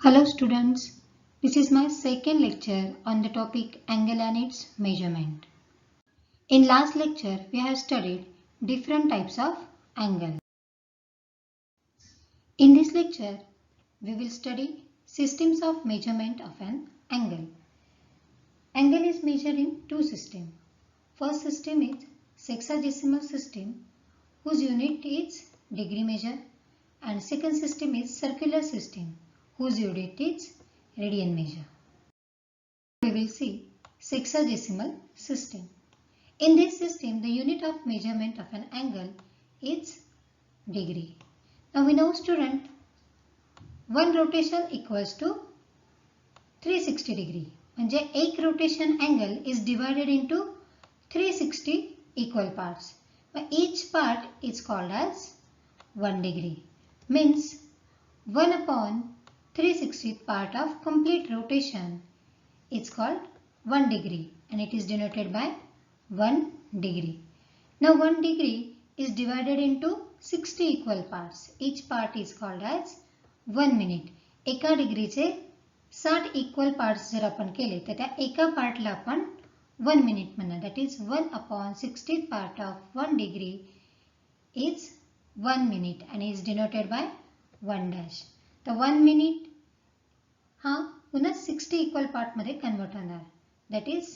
Hello students, this is my second lecture on the topic angle and its measurement. In last lecture, we have studied different types of angle. In this lecture, we will study systems of measurement of an angle. Angle is measured in two systems. First system is sexagesimal system whose unit is degree measure, and second system is circular system whose unit is radian measure. We will see sexagesimal system. In this system, the unit of measurement of an angle is degree. Now we know student, one rotation equals to 360 degree. म्हणजे एक rotation angle is divided into 360 equal parts. But each part is called as 1 degree. Means 1 upon 360 part of complete rotation is called 1 degree and it is denoted by 1 degree. Now 1 degree is divided into 60 equal parts. Each part is called as 1 minute. एका डिग्रीचे 60 equal parts जर आपण केले तर त्या एका पार्टला आपण 1 minute म्हणणार. That is 1 upon 60 part of 1 degree is 1 minute and is denoted by 1 dash. तर 1 मिनिट हा पुन्हा 60 इक्वल पार्ट मध्ये कन्वर्ट होणार. That is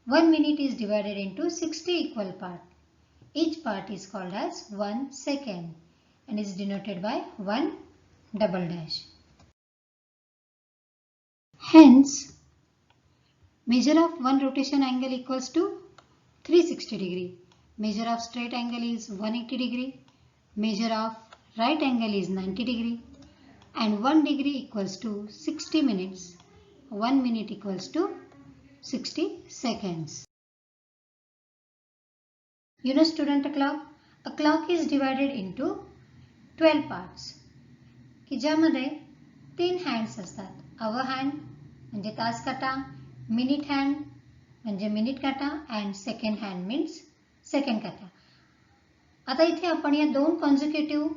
1 minute is divided into 60 equal part. Each part is called as 1 second and is denoted by 1 double dash. Hence, measure of one rotation angle equals to 360 degree. Measure of straight angle is 180 degree. Measure of right angle is 90 degree. And 1 degree equals to 60 minutes. 1 minute equals to 60 seconds. You know student, a clock is divided into 12 parts. की ज्यामध्ये 3 hands असतात. Hour hand म्हणजे तास काटा, minute hand म्हणजे minute काटा and second hand means second काटा. आता इथे आपण या दोन कॉन्झिक्युटिव्ह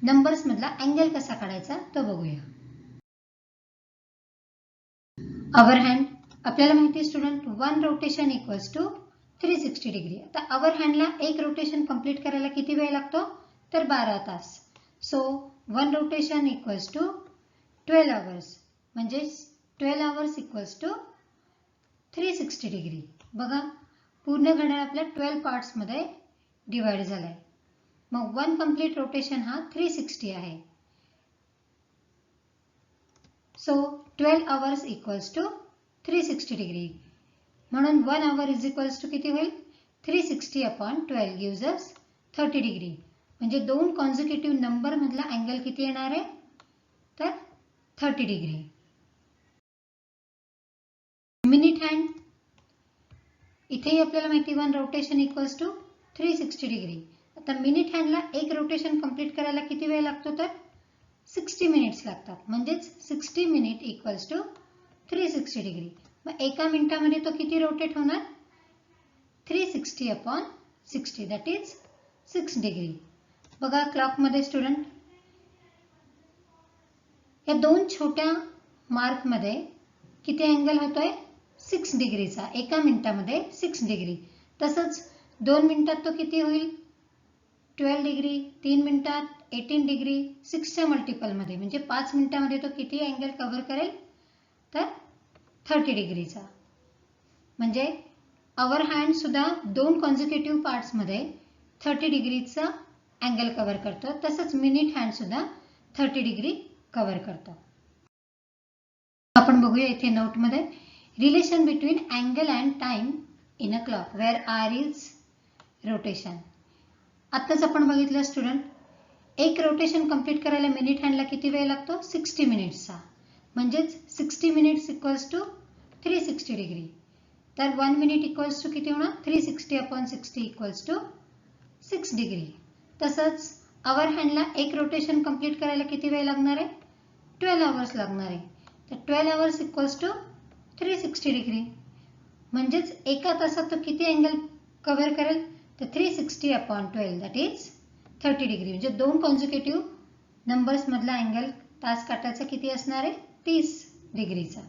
नंबर्स मधला अँगल कसा काढायचा तो बघूया. आवर हँड आपल्याला माहिती student, 1 rotation equals to 360 degree. आता आवर हँडला एक रोटेशन कंप्लीट करायला किती वेळ लागतो तर 12 तास. So 1 rotation equals to 12 hours म्हणजे 12 आवर्स इक्वल्स टू 360 डिग्री. बघा पूर्ण घड्याळ आपल्या 12 पार्ट्स मध्ये डिवाइड झालाय. मग 1 कंप्लीट रोटेशन हा 360 आहे. So 12 hours equals to 360 degree. म्हणून 1 आवर इज इक्वल्स टू किती होईल 360 अपॉन 12 गिव्स अस 30 डिग्री. म्हणजे दोन कॉन्झिक्युटिव्ह नंबर मधला अँगल किती येणार आहे तर 30 डिग्री. मिनिट हँड इथेही आपल्याला माहिती 1 रोटेशन इक्वल्स टू 360 डिग्री. आता मिनिट हँडला एक रोटेशन कंप्लीट करायला किती वेळ लागतो तर 60 मिनिट्स लागतात. म्हणजेच 60 मिनिट इक्वल्स टू 360 डिग्री. मग एका मिनिटामध्ये तो किती रोटेट होणार 360 अपॉन 60 दॅट इज 6 डिग्री. बघा क्लॉक मध्ये स्टुडंट या दोन छोट्या मार्क मध्ये किती अँगल होतोय 6 डिग्रीचा. एका मिनिटामध्ये 6 डिग्री. तसंच 2 मिनिटात तो किती होईल 12 डिग्री. 3 मिनिटात 18 डिग्री. 6 च्या मल्टिपल मध्ये म्हणजे 5 मिनिटामध्ये तो किती अँगल कव्हर करेल तर 30 डिग्रीचा. म्हणजे आवर हँड सुद्धा दोन कॉन्झिक्युटिव्ह पार्ट्स मध्ये 30 डिग्रीचा अँगल कव्हर करतो. तसंच मिनिट हँड सुद्धा 30 डिग्री कव्हर करतो. आपण बघूया इथे नोट मध्ये relation between angle and time in a clock where are is rotation. आत्ताच आपण बघितलं स्टुडंट एक रोटेशन कंप्लीट करायला मिनिट हँडला किती वेळ लागतो 60 मिनिट्सचा. म्हणजेच 60 मिनिट्स इक्वल्स टू 360 डिग्री. तर 1 मिनिट इक्वल्स टू किती होणार 360 अपॉन 60 इक्वल्स टू 6 डिग्री. तसंच आवर हँडला एक रोटेशन कंप्लीट करायला किती वेळ लागणार आहे 12 आवर्स लागणार आहे. तर 12 आवर्स इक्वल्स टू 360 डिग्री. म्हणजेच एका तासात तो किती अँगल कव्हर करेल तर 360 अपॉन 12 दॅट इज 30 डिग्री. म्हणजे दोन कॉन्झिक्युटिव्ह नंबर्स मधला अँगल तास काटाचा किती असणार आहे 30 डिग्रीचा.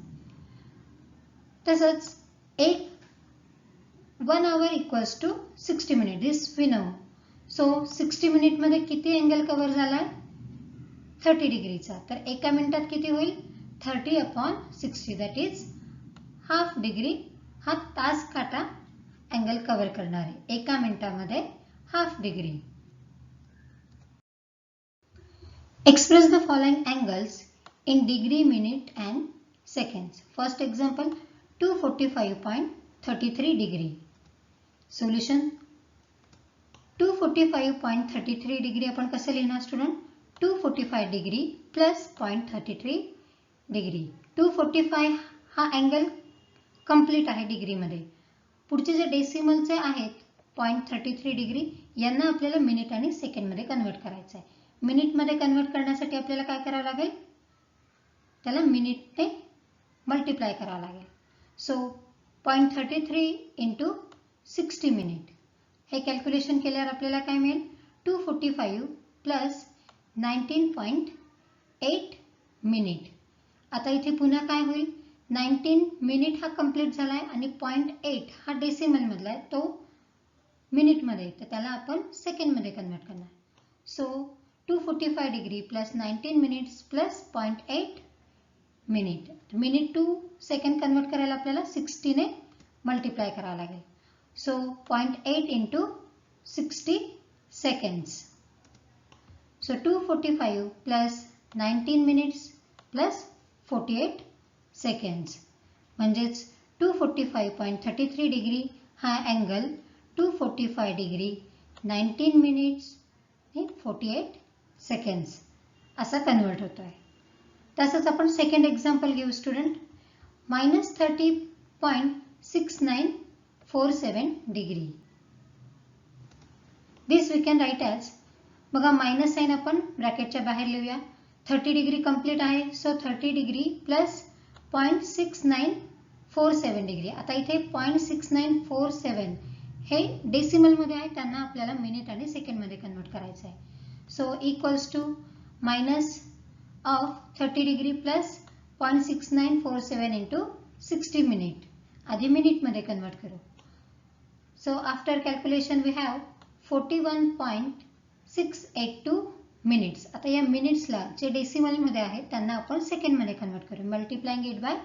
तसंच 1 hour equals to 60 minutes. This we know. So 60 minute मध्ये किती अँगल कव्हर झालाय 30 डिग्रीचा. तर एका मिनिटात किती होईल 30/60 दॅट इज हाफ डिग्री. हा तास काटा अँगल कव्हर करणार आहे एका मिनिटामध्ये half degree. Express the following angles in degree, minute and seconds. First example 245.33 degree. Solution 245.33 degree आपण कसे लिहिणार स्टुडंट 245 डिग्री प्लस 0.33 डिग्री. 245 हा अँगल कंप्लीट आहे डिग्री मध्ये. पुढचे जे डेसिमलचे आहेत 0.33 डिग्री यांना आपल्याला मिनिट आणि सेकंड मध्ये कन्वर्ट करायचं आहे. मिनिट मध्ये कन्वर्ट करण्यासाठी आपल्याला काय करावं लागेल त्याला मिनिटने मल्टिप्लाय करावं लागेल. सो 0.33 इंटू 60 मिनिट हे कॅल्क्युलेशन केल्यावर आपल्याला काय मिळेल 245 प्लस 19.8 मिनिट. आता इथे पुन्हा काय होईल 19 मिनिट हा कंप्लीट झालाय आणि 0.8 हा डेसिमल मधला आहे तो मिनिट मध्ये तर त्याला आपण सेकंड मध्ये कन्वर्ट करणार. So 245 degree plus 19 minutes plus 0.8 minute. Minute to second convert करायला आपल्याला 60 ने मल्टिप्लाय करावं लागेल. So 0.8 into 60 seconds. So 245 plus 19 minutes plus 48 seconds म्हणजेच 245.33 डिग्री हा अँगल 245 डिग्री 19 मिनिट्स 48 सेकंड्स असा कन्वर्ट होतोय. तसंच आपण सेकंड एक्झाम्पल घेऊ student -30.6947 degree. This we can write as बघा मायनस साइन आपण ब्रॅकेटच्या बाहेर लिहूया. 30 डिग्री कंप्लीट आहे सो 30 डिग्री प्लस 0.6947 डिग्री. आता इथे 0.6947 हे डेसिमल मध्ये आहे त्यांना आपल्याला मिनिट आणि सेकंड मध्ये कन्वर्ट करायचं आहे. So equals to minus of 30 degree plus 0.6947 into 60 minute. आधी मिनिट मध्ये कन्वर्ट करू. So after calculation we have 41.682 minutes. आता या मिनिट्सला जे डेसिमल मध्ये आहेत त्यांना आपण सेकंड मध्ये कन्वर्ट करू multiplying it by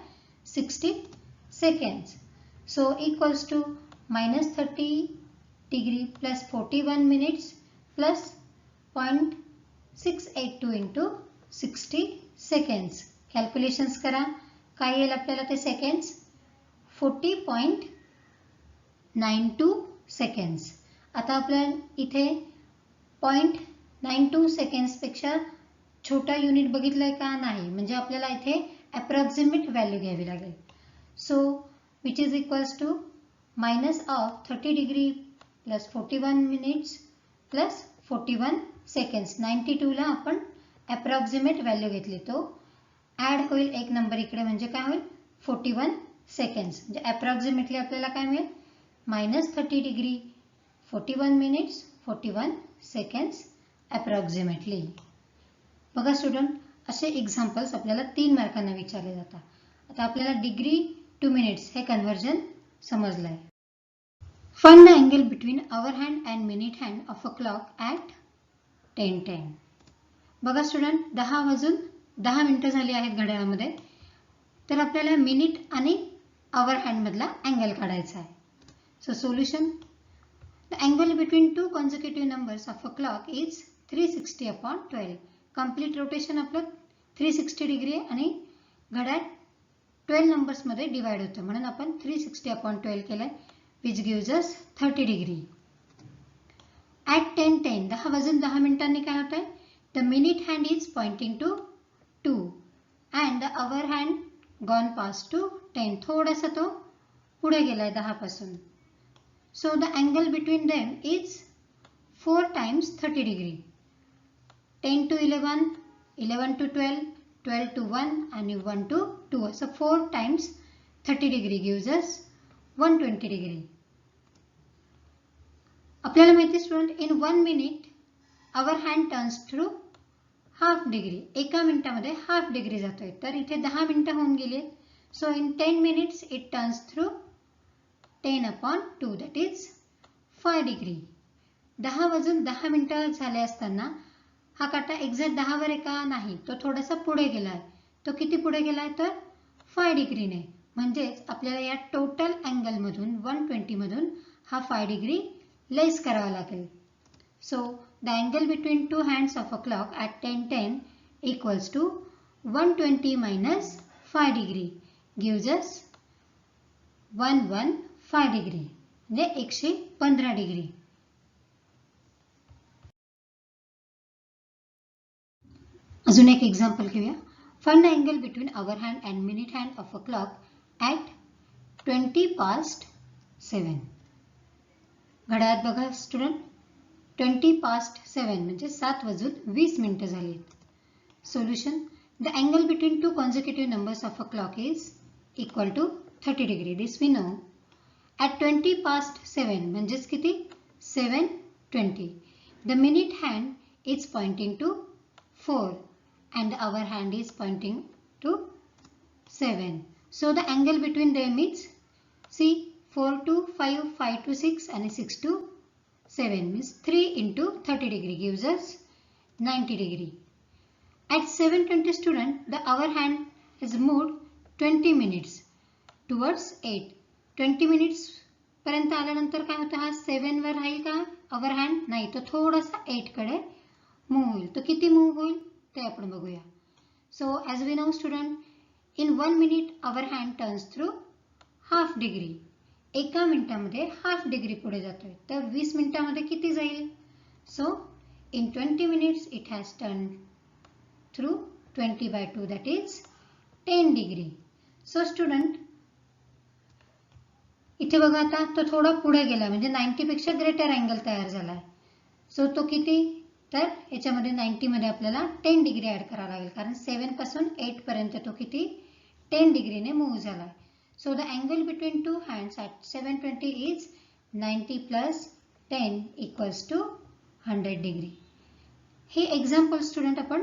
60 seconds. So equals to -30 degree plus 41 minutes plus 0.682 into 60 seconds. Calculations करा काय येईल आपल्याला ते सेकंड्स 40.92 सेकंड्स. आता आपल्याला इथे 0.92 सेकंड्स पेक्षा छोटा युनिट बघितलंय का नाही म्हणजे आपल्याला इथे अप्रॉक्सिमेट व्हॅल्यू घ्यावी लागेल. So which is equals to minus of 30 degree plus 41 minutes plus 41 seconds. 92 ला आपण अप्रॉक्सिमेट व्हॅल्यू घेतली तो ऍड होईल एक नंबर इकडे म्हणजे काय होईल 41 सेकंड्स. म्हणजे अप्रॉक्सिमेटली आपल्याला काय मिळेल -30 डिग्री 41 मिनिट्स 41 सेकंड्स अप्रॉक्सिमेटली. बघा स्टुडंट असे एक्झाम्पल्स आपल्याला 3 मार्कांना विचारले जातात. आता आपल्याला डिग्री टू मिनिट्स हे कन्व्हर्जन समजलंय. Find the angle between hour hand and minute hand of a clock at 10:10. बघा स्टुडंट 10 वाजून 10 मिनिटं झाली आहेत घड्याळामध्ये तर आपल्याला मिनिट आणि आवर हँड मधला अँगल काढायचा आहे. So solution the angle between two consecutive numbers of a clock is 360/12. Complete rotation आपलं 360 डिग्री आहे आणि घड्याळ 12 नंबर्स मध्ये डिवाइड होतं म्हणून आपण 360/12 केलंय which gives us 30 degree. At 10:10 10 वाजून 10 मिनिटांनी काय होत आहे the minute hand is pointing to 2 and the hour hand gone past to 10. थोडासा तो पुढे गेलाय 10 पासून. So the angle between them is 4 times 30 degree. 10 to 11, 11 to 12, 12 to 1 आणि 1 to 2 असं 4 times 30 degree gives us 120 degree. आपल्याला माहिती student in 1 minute our hand turns through half degree, एका मिनिटामध्ये हाफ डिग्री जातोय, तर इथे 10 मिनिटं होऊन गेली. So in 10 minutes it turns through 10/2 that is 5 degree. 10 वाजून 10 मिनिटं झाले असताना हा काटा एक्झॅक्ट 10 वर आहे का? नाही, तो थोडासा पुढे गेलाय. तो किती पुढे गेलाय? तर 5 डिग्रीने. म्हणजेच आपल्याला या टोटल अँगल मधून 120 मधून हा 5 डिग्री लेस करावा लागेल. So the angle between two hands of a clock at 10:10 equals to 120 minus 5 degree gives us 115 degree, म्हणजे 115 डिग्री. अजून एक एक्झाम्पल घेऊया. Find the angle between hour hand and minute hand of a clock at 7:20. घड्याळात बघा student, 7:20 म्हणजे 7:20 मिनिटं झालीत. Solution. The angle between two consecutive numbers of a clock is equal to 30 degree. This we know. At 7:20 म्हणजेच किती? 7:20. The minute hand is pointing to 4 and our hand is pointing to 7. So the angle between them is, see, 4 to 5, 5 to 6 and 6 to 7 means 3 into 30 degree gives us 90 degree. At 7:20 student, the hour hand has moved 20 minutes towards 8. 20 minutes पर्यंत आल्यानंतर काय होतं? हा 7 वर राहील का hour hand? नाही, तो थोडासा 8 कडे मूव होईल. तो किती मूव होईल ते आपण बघूया. So as we know student, in 1 minute hour hand turns through half degree. एका मिनिटामध्ये हाफ डिग्री पुढे जातोय, तर 20 मिनिटामध्ये किती जाईल? So in 20 minutes it has turn through 20/2 that is 10 degree. So student, इथे बघा आता तो थोडा पुढे गेला, म्हणजे 90 पेक्षा ग्रेटर अँगल तयार झालाय. सो तो किती? तर याच्यामध्ये 90 मध्ये आपल्याला 10 डिग्री ऍड करावं लागेल, कारण 7 पासून 8 पर्यंत तो किती? 10 डिग्रीने मूव्ह झालाय. So the angle between two hands at 7:20 is 90 + 10 equals to 100 degree. हे एक्झाम्पल स्टुडंट आपण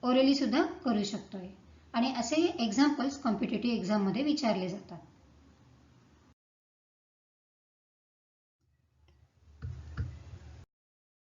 ओरली सुद्धा करू शकतोय, आणि असे एक्झाम्पल्स कॉम्पिटिटिव्ह एक्झाम मध्ये विचारले जातात.